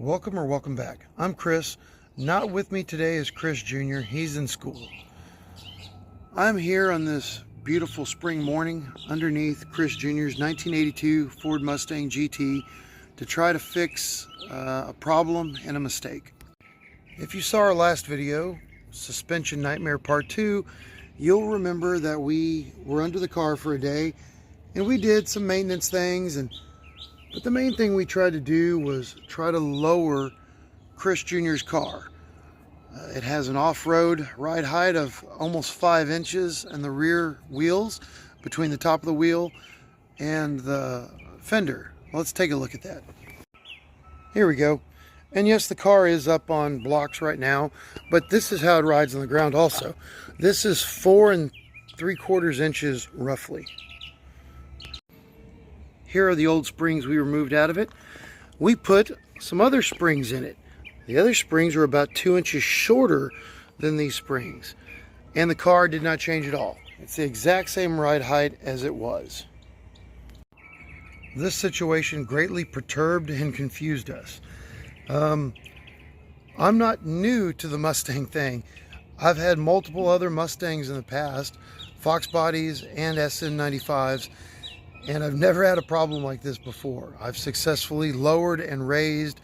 Welcome or welcome back. I'm Chris. Not with me today is Kris Jr. He's in school. I'm here on this beautiful spring morning underneath Kris Jr.'s 1982 Ford Mustang GT to try to fix a problem and a mistake. If you saw our last video, Suspension Nightmare Part 2, you'll remember that we were under the car for a day and we did some maintenance things, but the main thing we tried to do was try to lower Kris Jr.'s car. It has an off-road ride height of almost 5 inches in the rear wheels, between the top of the wheel and the fender. Let's take a look at that. Here we go. And yes, the car is up on blocks right now, but this is how it rides on the ground also. This is 4 3/4 inches roughly. Here are the old springs we removed out of it. We put some other springs in it. The other springs are about 2 inches shorter than these springs. And the car did not change at all. It's the exact same ride height as it was. This situation greatly perturbed and confused us. I'm not new to the Mustang thing. I've had multiple other Mustangs in the past, Fox bodies and SN95s, and I've never had a problem like this before. I've successfully lowered and raised,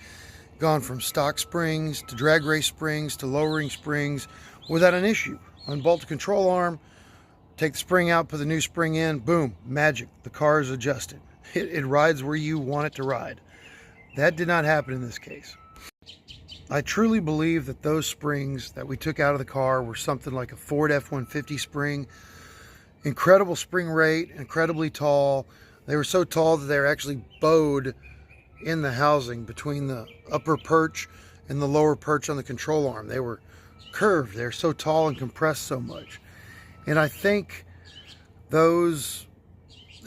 gone from stock springs to drag race springs to lowering springs without an issue. Unbolt the control arm, take the spring out, put the new spring in, boom, magic. The car is adjusted. It rides where you want it to ride. That did not happen in this case. I truly believe that those springs that we took out of the car were something like a Ford F-150 spring. Incredible spring rate, incredibly tall. They were so tall that they were actually bowed in the housing between the upper perch and the lower perch on the control arm. They were curved. They're so tall and compressed so much. And I think those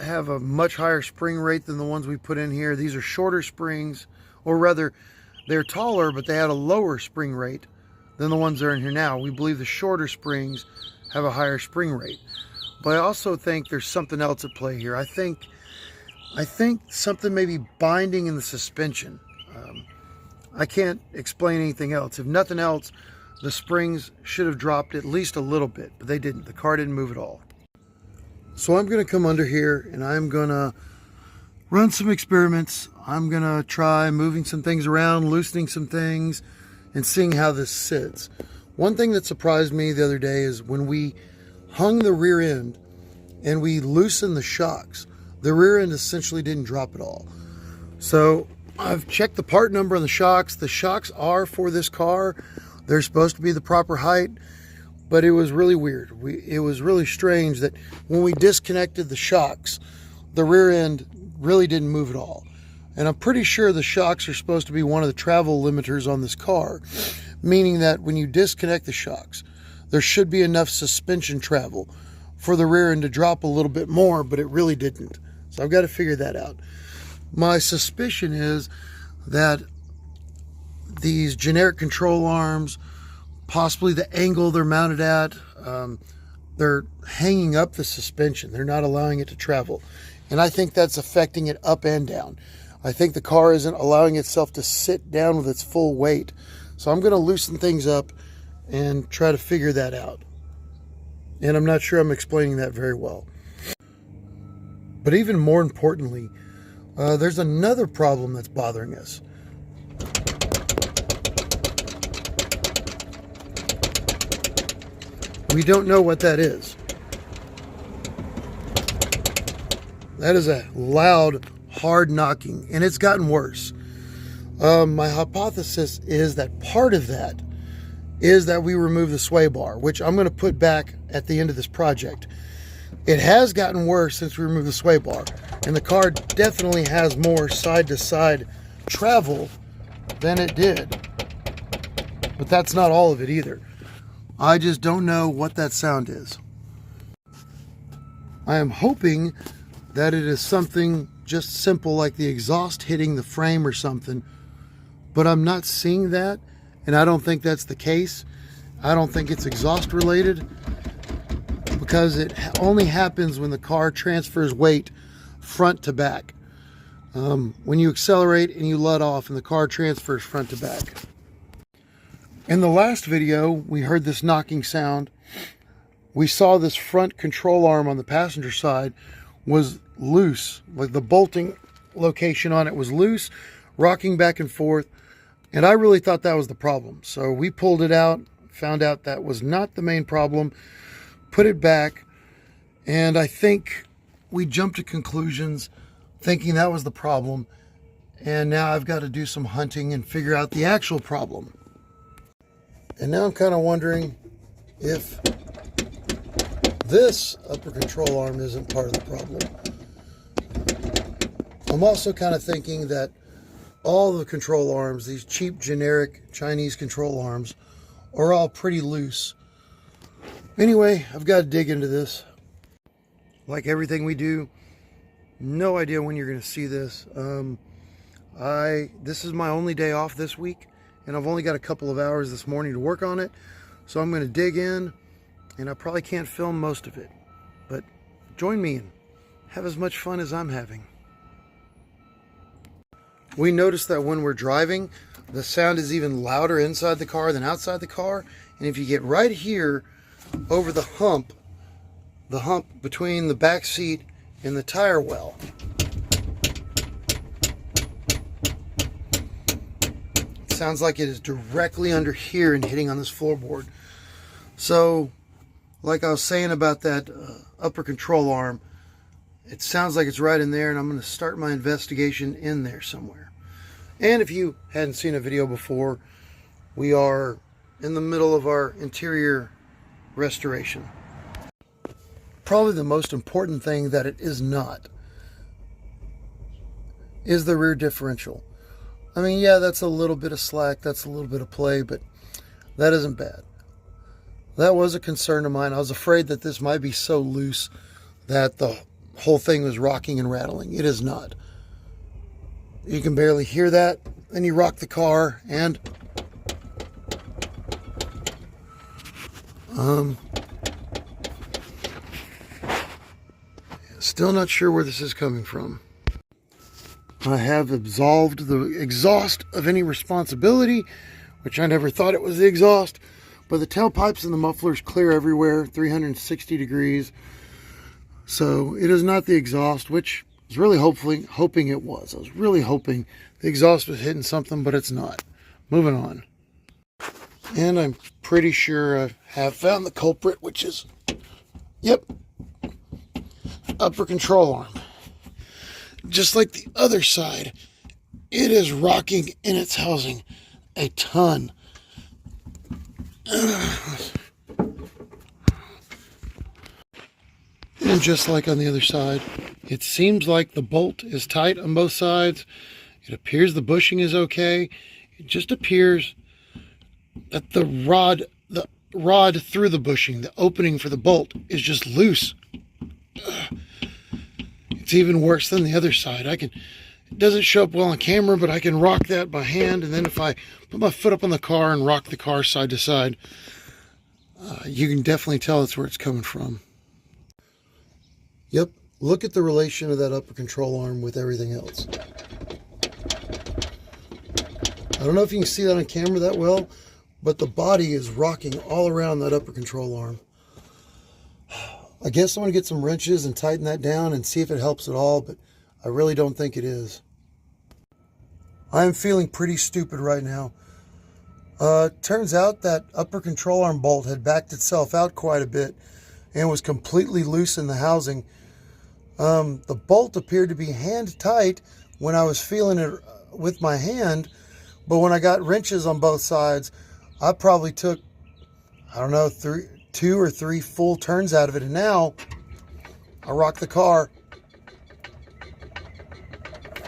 have a much higher spring rate than the ones we put in here. These are shorter springs, or rather, they're taller, but they had a lower spring rate than the ones that are in here now. We believe the shorter springs have a higher spring rate. But I also think there's something else at play here. I think something may be binding in the suspension. I can't explain anything else. If nothing else, the springs should have dropped at least a little bit, but they didn't. The car didn't move at all. So I'm going to come under here and I'm going to run some experiments. I'm going to try moving some things around, loosening some things, and seeing how this sits. One thing that surprised me the other day is when we hung the rear end and we loosened the shocks, the rear end essentially didn't drop at all. So I've checked the part number on the shocks. The shocks are for this car. They're supposed to be the proper height, but it was really weird. It was really strange that when we disconnected the shocks, the rear end really didn't move at all. And I'm pretty sure the shocks are supposed to be one of the travel limiters on this car, meaning that when you disconnect the shocks, there should be enough suspension travel for the rear end to drop a little bit more, but it really didn't. So I've got to figure that out. My suspicion is that these generic control arms, possibly the angle they're mounted at, they're hanging up the suspension. They're not allowing it to travel. And I think that's affecting it up and down. I think the car isn't allowing itself to sit down with its full weight. So I'm going to loosen things up and try to figure that out. And I'm not sure I'm explaining that very well. But even more importantly, there's another problem that's bothering us. We don't know what that is. That is a loud, hard knocking, and it's gotten worse. My hypothesis is that part of that is that we remove the sway bar, which I'm going to put back at the end of this project. It has gotten worse since we removed the sway bar, and the car definitely has more side-to-side travel than it did. But that's not all of it either. I just don't know what that sound is. I am hoping that it is something just simple like the exhaust hitting the frame or something, but I'm not seeing that. And I don't think that's the case. I don't think it's exhaust related, because it only happens when the car transfers weight front to back. when you accelerate and you let off and the car transfers front to back. In the last video, we heard this knocking sound. We saw this front control arm on the passenger side was loose, like the bolting location on it was loose, rocking back and forth, and I really thought that was the problem. So we pulled it out, found out that was not the main problem, put it back, and I think we jumped to conclusions thinking that was the problem, and now I've got to do some hunting and figure out the actual problem. And now I'm kind of wondering if this upper control arm isn't part of the problem. I'm also kind of thinking that all the control arms, these cheap generic Chinese control arms, are all pretty loose. Anyway, I've got to dig into this. Like everything we do, no idea when you're going to see this. This is my only day off this week, and I've only got a couple of hours this morning to work on it. So I'm going to dig in, and I probably can't film most of it. But join me and have as much fun as I'm having. We notice that when we're driving, the sound is even louder inside the car than outside the car. And if you get right here over the hump between the back seat and the tire well, it sounds like it is directly under here and hitting on this floorboard. So, like I was saying about that upper control arm, it sounds like it's right in there, and I'm going to start my investigation in there somewhere. And if you hadn't seen a video before, we are in the middle of our interior restoration. Probably the most important thing that it is not is the rear differential. I mean, yeah, that's a little bit of slack, that's a little bit of play, but that isn't bad. That was a concern of mine. I was afraid that this might be so loose that the whole thing was rocking and rattling. It is not. You can barely hear that. Then you rock the car and still not sure where this is coming from. I have absolved the exhaust of any responsibility, which I never thought it was the exhaust, but the tailpipes and the mufflers clear everywhere, 360 degrees. So it is not the exhaust, which I was really hoping it was. I was really hoping the exhaust was hitting something, but it's not. Moving on. And I'm pretty sure I have found the culprit, which is, yep, upper control arm. Just like the other side, it is rocking in its housing a ton. And just like on the other side, it seems like the bolt is tight on both sides. It appears the bushing is okay. It just appears that the rod through the bushing, the opening for the bolt, is just loose. It's even worse than the other side. It doesn't show up well on camera, but I can rock that by hand, and then if I put my foot up on the car and rock the car side to side, you can definitely tell that's where it's coming from. Yep, look at the relation of that upper control arm with everything else. I don't know if you can see that on camera that well, but the body is rocking all around that upper control arm. I guess I'm going to get some wrenches and tighten that down and see if it helps at all, but I really don't think it is. I am feeling pretty stupid right now. Turns out that upper control arm bolt had backed itself out quite a bit and was completely loose in the housing. The bolt appeared to be hand tight when I was feeling it with my hand, but when I got wrenches on both sides, I probably took, I don't know, 2 or 3 full turns out of it, and now I rock the car.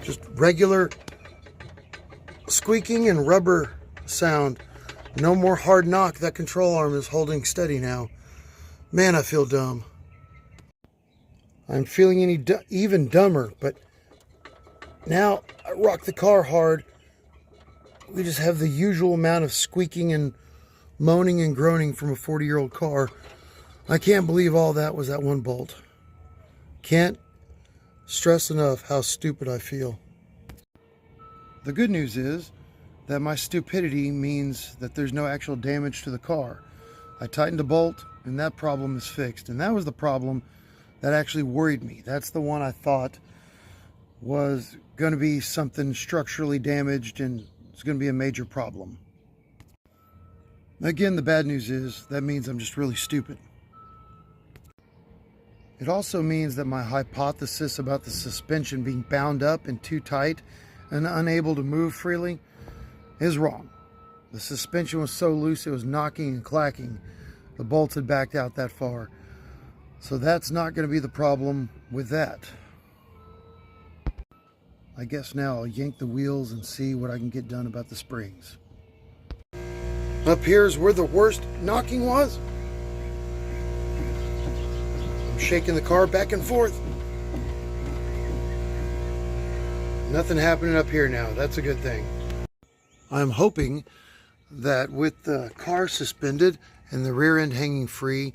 Just regular squeaking and rubber sound. No more hard knock. That control arm is holding steady now. Man, I feel dumb. I'm feeling even dumber, but now I rock the car hard. We just have the usual amount of squeaking and moaning and groaning from a 40-year-old car. I can't believe all that was that one bolt. Can't stress enough how stupid I feel. The good news is that my stupidity means that there's no actual damage to the car. I tightened a bolt and that problem is fixed. And that was the problem that actually worried me. That's the one I thought was going to be something structurally damaged and it's going to be a major problem. Again, the bad news is that means I'm just really stupid. It also means that my hypothesis about the suspension being bound up and too tight and unable to move freely is wrong. The suspension was so loose it was knocking and clacking. The bolts had backed out that far. So that's not going to be the problem with that. I guess now I'll yank the wheels and see what I can get done about the springs. Up here's where the worst knocking was. I'm shaking the car back and forth. Nothing happening up here now. That's a good thing. I'm hoping that with the car suspended and the rear end hanging free,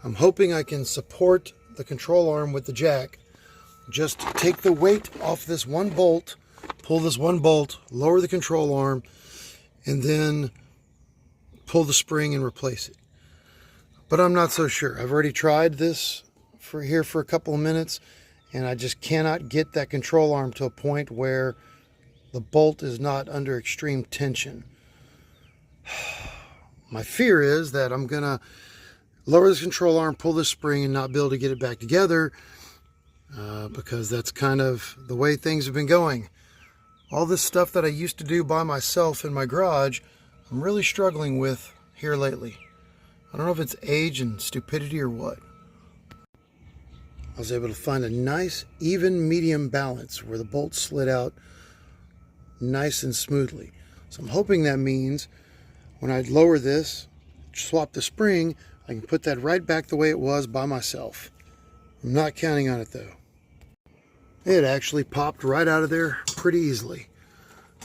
I'm hoping I can support the control arm with the jack. Just take the weight off this one bolt, pull this one bolt, lower the control arm, and then pull the spring and replace it. But I'm not so sure. I've already tried this for a couple of minutes, and I just cannot get that control arm to a point where the bolt is not under extreme tension. My fear is that I'm gonna lower this control arm, pull this spring, and not be able to get it back together because that's kind of the way things have been going. All this stuff that I used to do by myself in my garage, I'm really struggling with here lately. I don't know if it's age and stupidity or what. I was able to find a nice, even medium balance where the bolt slid out nice and smoothly. So I'm hoping that means when I lower this, swap the spring, I can put that right back the way it was by myself. I'm not counting on it though. It actually popped right out of there pretty easily.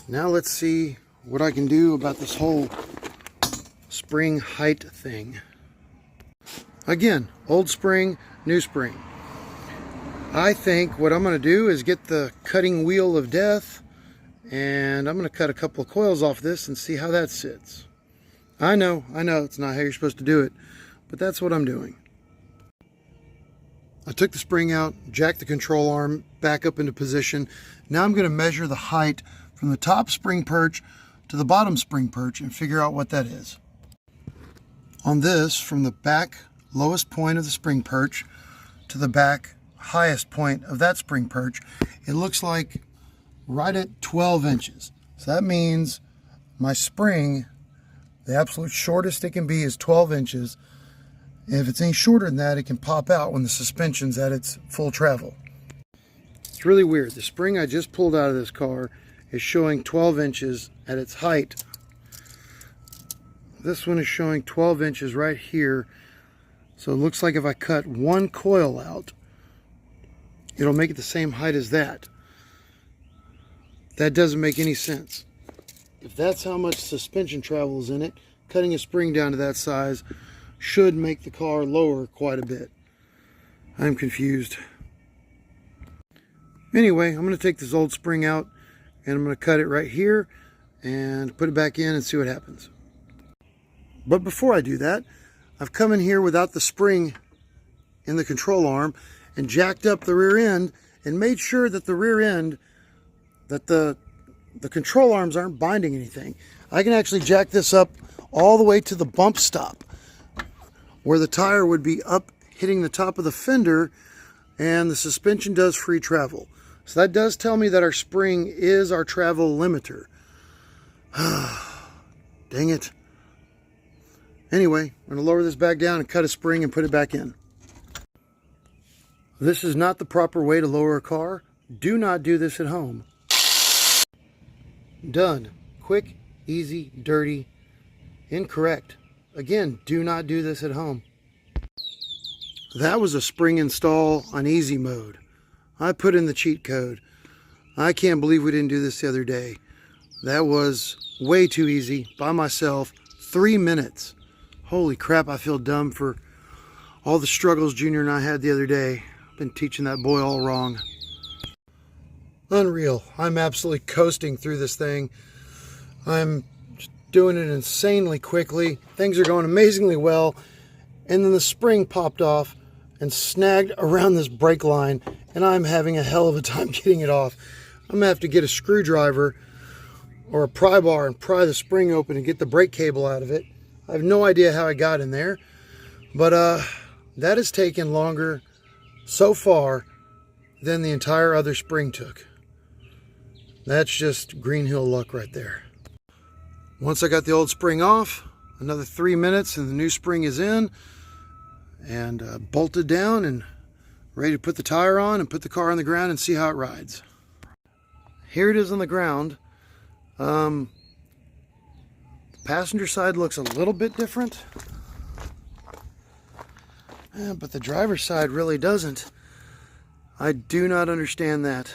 Now let's see what I can do about this whole spring height thing. Again, old spring, new spring. I think what I'm going to do is get the cutting wheel of death and I'm going to cut a couple of coils off this and see how that sits. I know it's not how you're supposed to do it, but that's what I'm doing. I took the spring out, jacked the control arm back up into position. Now I'm going to measure the height from the top spring perch to the bottom spring perch and figure out what that is. On this, from the back lowest point of the spring perch to the back highest point of that spring perch, it looks like right at 12 inches. So that means my spring, the absolute shortest it can be is 12 inches. And if it's any shorter than that, it can pop out when the suspension's at its full travel. It's really weird. The spring I just pulled out of this car is showing 12 inches at its height. This one is showing 12 inches right here. So it looks like if I cut one coil out, it'll make it the same height as that. That doesn't make any sense. If that's how much suspension travel is in it, cutting a spring down to that size should make the car lower quite a bit. I'm confused. Anyway, I'm going to take this old spring out and I'm going to cut it right here and put it back in and see what happens. But before I do that, I've come in here without the spring in the control arm and jacked up the rear end and made sure that the rear end, that the control arms aren't binding anything. I can actually jack this up all the way to the bump stop where the tire would be up hitting the top of the fender and the suspension does free travel. So that does tell me that our spring is our travel limiter. Dang it. Anyway, I'm going to lower this back down and cut a spring and put it back in. This is not the proper way to lower a car. Do not do this at home. Done. Quick, easy, dirty, incorrect. Again, do not do this at home. That was a spring install on easy mode. I put in the cheat code. I can't believe we didn't do this the other day. That was way too easy by myself. 3 minutes. Holy crap, I feel dumb for all the struggles Junior and I had the other day. I've been teaching that boy all wrong. Unreal. I'm absolutely coasting through this thing. I'm doing it insanely quickly. Things are going amazingly well. And then the spring popped off and snagged around this brake line, and I'm having a hell of a time getting it off. I'm gonna have to get a screwdriver or a pry bar and pry the spring open and get the brake cable out of it. I have no idea how I got in there, but that has taken longer so far than the entire other spring took. That's just Green Hill luck right there. Once I got the old spring off, another 3 minutes and the new spring is in and bolted down and ready to put the tire on and put the car on the ground and see how it rides. Here it is on the ground. The passenger side looks a little bit different, but the driver's side really doesn't. I do not understand that.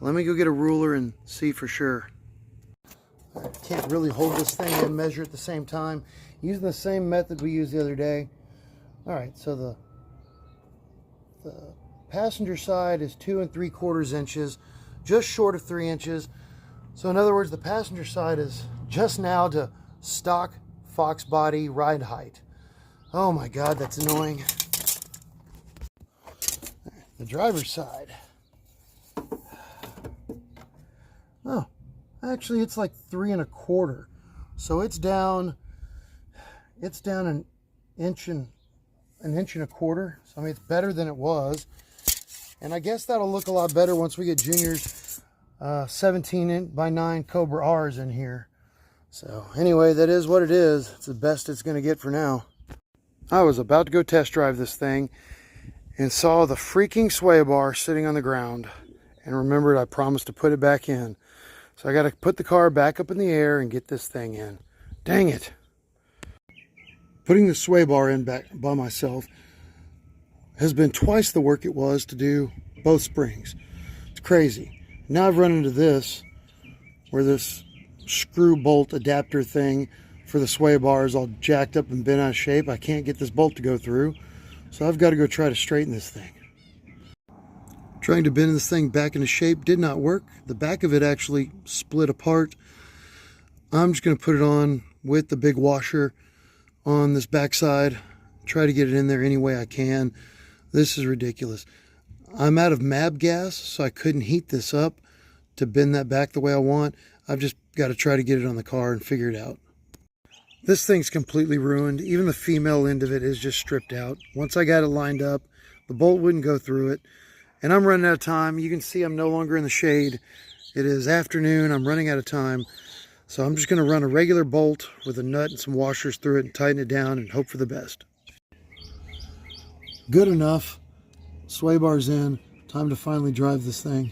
Let me go get a ruler and see for sure. I can't really hold this thing and measure at the same time. Using the same method we used the other day. Alright, so the passenger side is 2 3/4 inches, just short of 3 inches. So in other words, the passenger side is just now to stock Fox body ride height. Oh my God, that's annoying. The driver's side. Oh, actually it's like 3 1/4. So it's down an inch and 1/4. So I mean, it's better than it was. And I guess that'll look a lot better once we get Junior's 17x9 Cobra R's in here. So anyway, that is what it is. It's the best it's going to get for now. I was about to go test drive this thing and saw the freaking sway bar sitting on the ground and remembered I promised to put it back in. So I got to put the car back up in the air and get this thing in. Dang it. Putting the sway bar in back by myself has been twice the work it was to do both springs. It's crazy. Now I've run into this, where this screw bolt adapter thing for the sway bar is all jacked up and bent out of shape. I can't get this bolt to go through, so I've got to go try to straighten this thing. Trying to bend this thing back into shape did not work. The back of it actually split apart. I'm just going to put it on with the big washer on this backside, try to get it in there any way I can. This is ridiculous. I'm out of MAB gas, so I couldn't heat this up to bend that back the way I want. I've just got to try to get it on the car and figure it out. This thing's completely ruined. Even the female end of it is just stripped out. Once I got it lined up, the bolt wouldn't go through it. And I'm running out of time. You can see I'm no longer in the shade. It is afternoon. I'm running out of time. So I'm just going to run a regular bolt with a nut and some washers through it and tighten it down and hope for the best. Good enough. Sway bar's in. Time to finally drive this thing.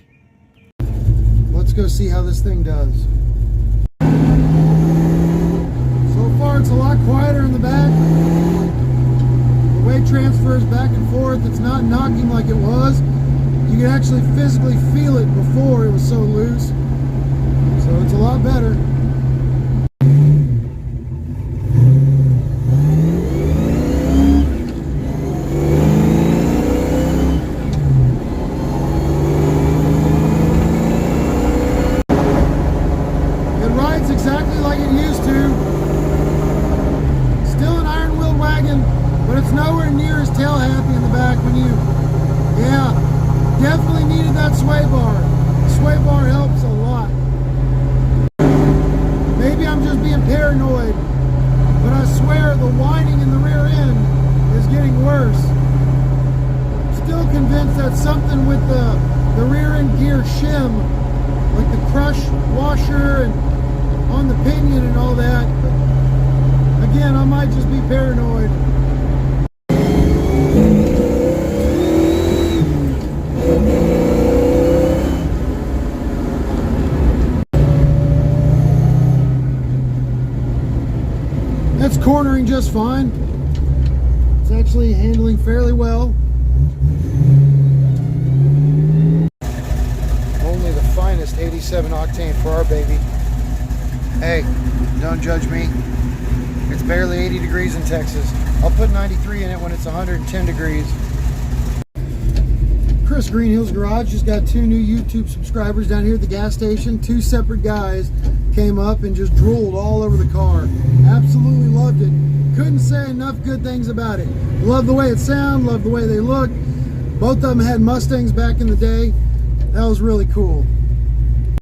Let's go see how this thing does. So far it's a lot quieter in the back. The weight transfers back and forth. It's not knocking like it was. You can actually physically feel it before it was so loose. So it's a lot better. Exactly like it used to. Still an iron wheel wagon, but it's nowhere near as tail happy in the back when you, yeah, definitely needed that sway bar. The sway bar helps a lot. Maybe I'm just being paranoid, but I swear the whining in the rear end is getting worse. Still convinced that's something with the rear end gear shim, like the crush washer and on the pinion and all that. But again, I might just be paranoid. That's cornering just fine. It's actually handling fairly well. Only the finest 87 octane for our baby. Hey, don't judge me. It's barely 80 degrees in Texas. I'll put 93 in it when it's 110 degrees. Kris Greenhill's Garage just got 2 new YouTube subscribers down here at the gas station. 2 separate guys came up and just drooled all over the car. Absolutely loved it. Couldn't say enough good things about it. Love the way it sounded, love the way they look. Both of them had Mustangs back in the day. That was really cool.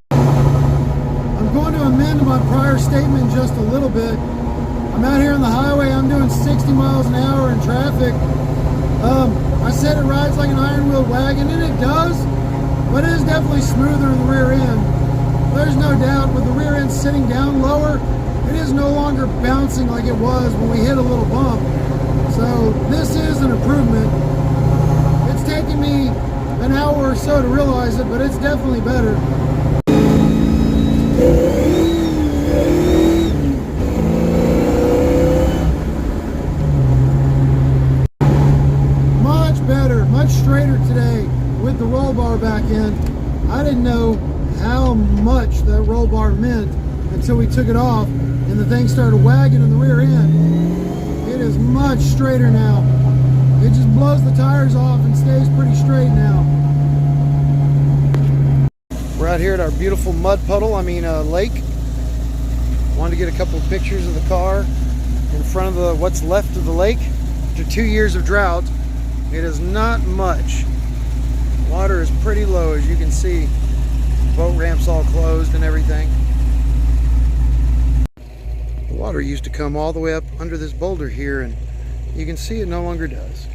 I'm going to amend my prior statement just a little bit. I'm out here on the highway, I'm doing 60 miles an hour in traffic. I said it rides like an iron-wheeled wagon, and it does, but it is definitely smoother in the rear end. There's no doubt, with the rear end sitting down lower, it is no longer bouncing like it was when we hit a little bump. So this is an improvement. It's taken me an hour or so to realize it, but it's definitely better. Much straighter today with the roll bar back in. I didn't know how much that roll bar meant until we took it off and the thing started wagging in the rear end. It is much straighter now. It just blows the tires off and stays pretty straight now. We're out here at our beautiful mud puddle, lake. Wanted to get a couple of pictures of the car in front of what's left of the lake. After 2 years of drought, it is not much. Water is pretty low, as you can see. Boat ramps all closed and everything. The water used to come all the way up under this boulder here, and you can see it no longer does.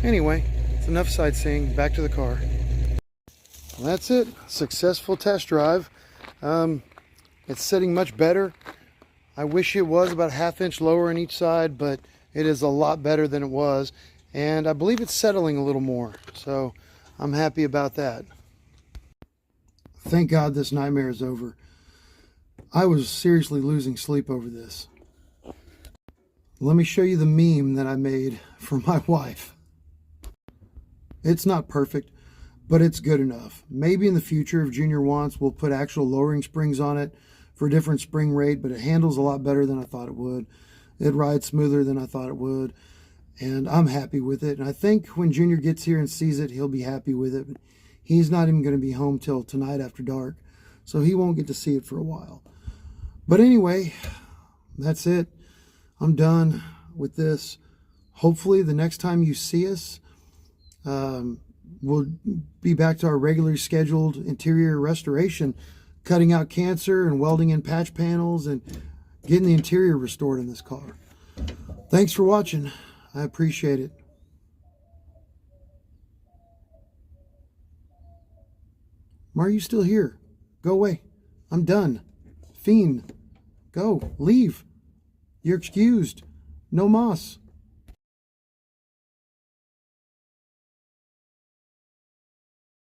Anyway, it's enough sightseeing. Back to the car. Well, that's it. Successful test drive. It's sitting much better. I wish it was about a ½ inch lower on each side, but it is a lot better than it was. And I believe it's settling a little more, so I'm happy about that. Thank God this nightmare is over. I was seriously losing sleep over this. Let me show you the meme that I made for my wife. It's not perfect, but it's good enough. Maybe in the future, if Junior wants, we'll put actual lowering springs on it for a different spring rate, but it handles a lot better than I thought it would. It rides smoother than I thought it would. And I'm happy with it. And I think when Junior gets here and sees it, he'll be happy with it. But he's not even going to be home till tonight after dark, so he won't get to see it for a while. But anyway, that's it. I'm done with this. Hopefully the next time you see us, we'll be back to our regularly scheduled interior restoration, cutting out cancer and welding in patch panels and getting the interior restored in this car. Thanks for watching. I appreciate it. Why are you still here? Go away. I'm done. Fiend. Go. Leave. You're excused. No mas.